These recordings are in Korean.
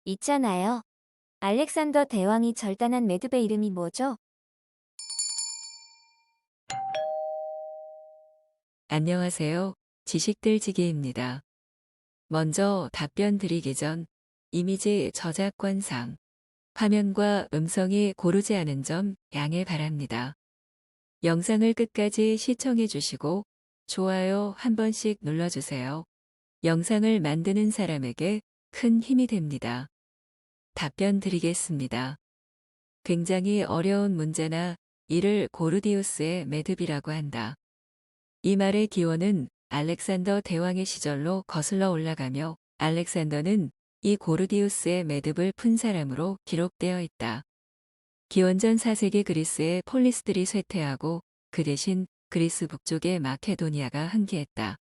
있잖아요. 알렉산더 대왕이 절단한 매듭의 이름이 뭐죠? 안녕하세요. 지식들지기입니다. 먼저 답변 드리기 전 이미지 저작권상 화면과 음성이 고르지 않은 점 양해 바랍니다. 영상을 끝까지 시청해 주시고 좋아요 한 번씩 눌러주세요. 영상을 만드는 사람에게 큰 힘이 됩니다. 답변 드리겠습니다. 굉장히 어려운 문제나 이를 고르디우스의 매듭이라고 한다. 이 말의 기원은 알렉산더 대왕의 시절로 거슬러 올라가며 알렉산더는 이 고르디우스의 매듭을 푼 사람으로 기록되어 있다. 기원전 4세기 그리스의 폴리스들이 쇠퇴하고 그 대신 그리스 북쪽의 마케도니아가 흥기했다.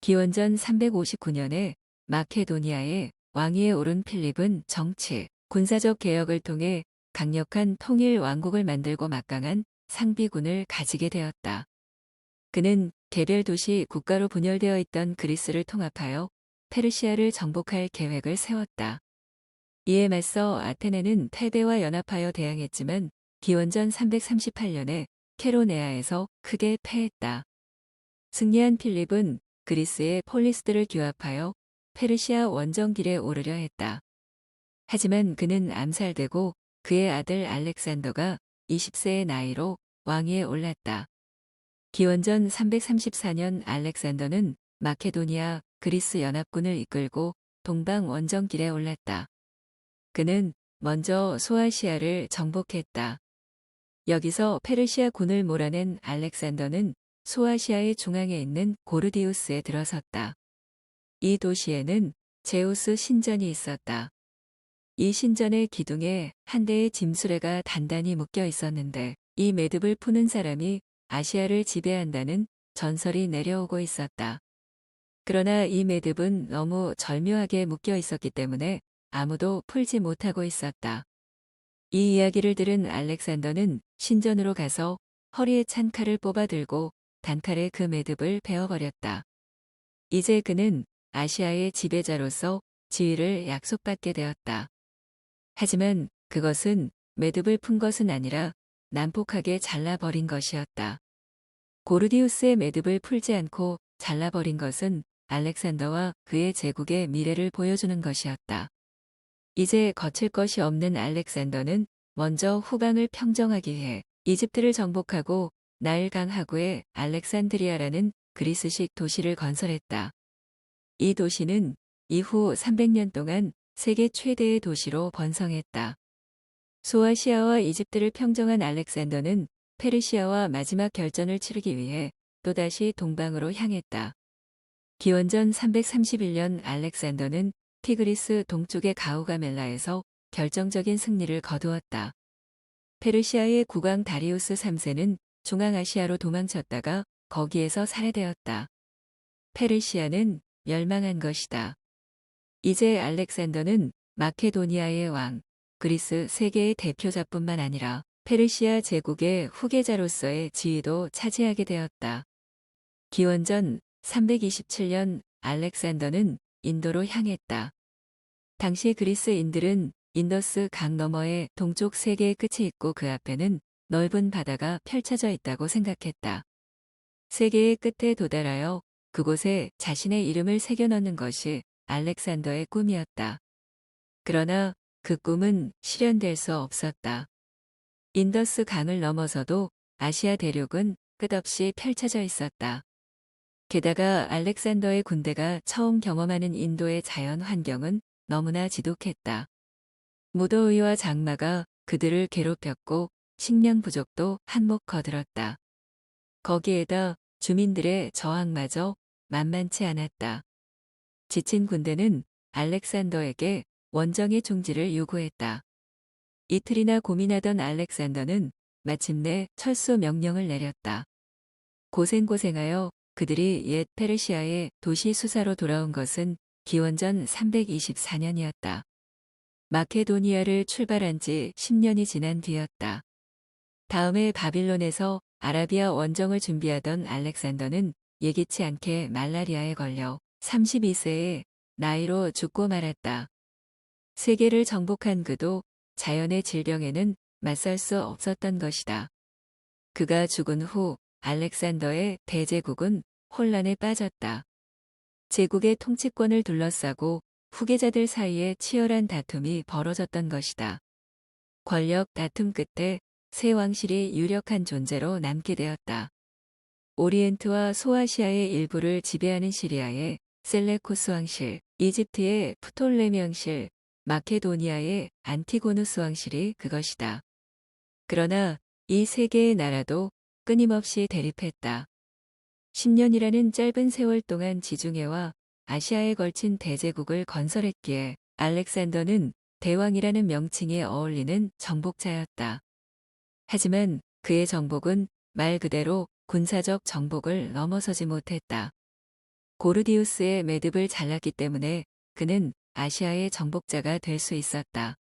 기원전 359년에 마케도니아의 왕위에 오른 필립은 정치, 군사적 개혁을 통해 강력한 통일 왕국을 만들고 막강한 상비군을 가지게 되었다. 그는 개별 도시 국가로 분열되어 있던 그리스를 통합하여 페르시아를 정복할 계획을 세웠다. 이에 맞서 아테네는 테베와 연합하여 대항했지만 기원전 338년에 케로네아에서 크게 패했다. 승리한 필립은 그리스의 폴리스들을 규합하여 페르시아 원정길에 오르려 했다. 하지만 그는 암살되고 그의 아들 알렉산더가 20세의 나이로 왕위에 올랐다. 기원전 334년 알렉산더는 마케도니아 그리스 연합군을 이끌고 동방 원정길에 올랐다. 그는 먼저 소아시아를 정복했다. 여기서 페르시아 군을 몰아낸 알렉산더는 소아시아의 중앙에 있는 고르디우스에 들어섰다. 이 도시에는 제우스 신전이 있었다. 이 신전의 기둥에 한 대의 짐수레가 단단히 묶여 있었는데 이 매듭을 푸는 사람이 아시아를 지배한다는 전설이 내려오고 있었다. 그러나 이 매듭은 너무 절묘하게 묶여 있었기 때문에 아무도 풀지 못하고 있었다. 이 이야기를 들은 알렉산더는 신전으로 가서 허리에 찬 칼을 뽑아 들고 단칼에 그 매듭을 베어버렸다. 이제 그는 아시아의 지배자로서 지위를 약속받게 되었다. 하지만 그것은 매듭을 푼 것은 아니라 난폭하게 잘라버린 것이었다. 고르디우스의 매듭을 풀지 않고 잘라버린 것은 알렉산더와 그의 제국의 미래를 보여주는 것이었다. 이제 거칠 것이 없는 알렉산더는 먼저 후방을 평정하기 위해 이집트를 정복하고 나일 강 하구에 알렉산드리아라는 그리스식 도시를 건설했다. 이 도시는 이후 300년 동안 세계 최대의 도시로 번성했다. 소아시아와 이집트를 평정한 알렉산더는 페르시아와 마지막 결전을 치르기 위해 또다시 동방으로 향했다. 기원전 331년 알렉산더는 티그리스 동쪽의 가우가멜라에서 결정적인 승리를 거두었다. 페르시아의 국왕 다리우스 3세는 중앙아시아로 도망쳤다가 거기에서 살해되었다. 페르시아는 멸망한 것이다. 이제 알렉산더는 마케도니아의 왕, 그리스 세계의 대표자뿐만 아니라 페르시아 제국의 후계자로서의 지위도 차지하게 되었다. 기원전 327년 알렉산더는 인도로 향했다. 당시 그리스인들은 인더스 강 너머의 동쪽 세계의 끝이 있고 그 앞에는 넓은 바다가 펼쳐져 있다고 생각했다. 세계의 끝에 도달하여 그곳에 자신의 이름을 새겨 넣는 것이 알렉산더의 꿈이었다. 그러나 그 꿈은 실현될 수 없었다. 인더스 강을 넘어서도 아시아 대륙은 끝없이 펼쳐져 있었다. 게다가 알렉산더의 군대가 처음 경험하는 인도의 자연 환경은 너무나 지독했다. 무더위와 장마가 그들을 괴롭혔고 식량 부족도 한몫 거들었다. 거기에다 주민들의 저항마저 만만치 않았다. 지친 군대는 알렉산더에게 원정의 중지를 요구했다. 이틀이나 고민하던 알렉산더는 마침내 철수 명령을 내렸다. 고생고생하여 그들이 옛 페르시아의 도시 수사로 돌아온 것은 기원전 324년이었다. 마케도니아를 출발한 지 10년이 지난 뒤였다. 다음에 바빌론에서 아라비아 원정을 준비하던 알렉산더는 예기치 않게 말라리아에 걸려 32세에 나이로 죽고 말았다. 세계를 정복한 그도 자연의 질병에는 맞설 수 없었던 것이다. 그가 죽은 후 알렉산더의 대제국은 혼란에 빠졌다. 제국의 통치권을 둘러싸고 후계자들 사이에 치열한 다툼이 벌어졌던 것이다. 권력 다툼 끝에 새 왕실이 유력한 존재로 남게 되었다. 오리엔트와 소아시아의 일부를 지배하는 시리아의 셀레코스 왕실, 이집트의 프톨레미 왕실, 마케도니아의 안티고누스 왕실이 그것이다. 그러나 이 세 개의 나라도 끊임없이 대립했다. 10년이라는 짧은 세월 동안 지중해와 아시아에 걸친 대제국을 건설했기에 알렉산더는 대왕이라는 명칭에 어울리는 정복자였다. 하지만 그의 정복은 말 그대로 군사적 정복을 넘어서지 못했다. 고르디우스의 매듭을 잘랐기 때문에 그는 아시아의 정복자가 될 수 있었다.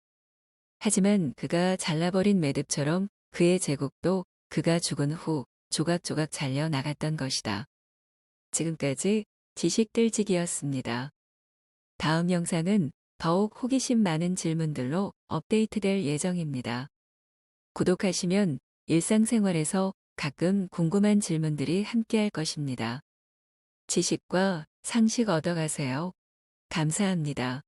하지만 그가 잘라버린 매듭처럼 그의 제국도 그가 죽은 후 조각조각 잘려 나갔던 것이다. 지금까지 지식들지기였습니다. 다음 영상은 더욱 호기심 많은 질문들로 업데이트될 예정입니다. 구독하시면 일상생활에서 가끔 궁금한 질문들이 함께할 것입니다. 지식과 상식 얻어가세요. 감사합니다.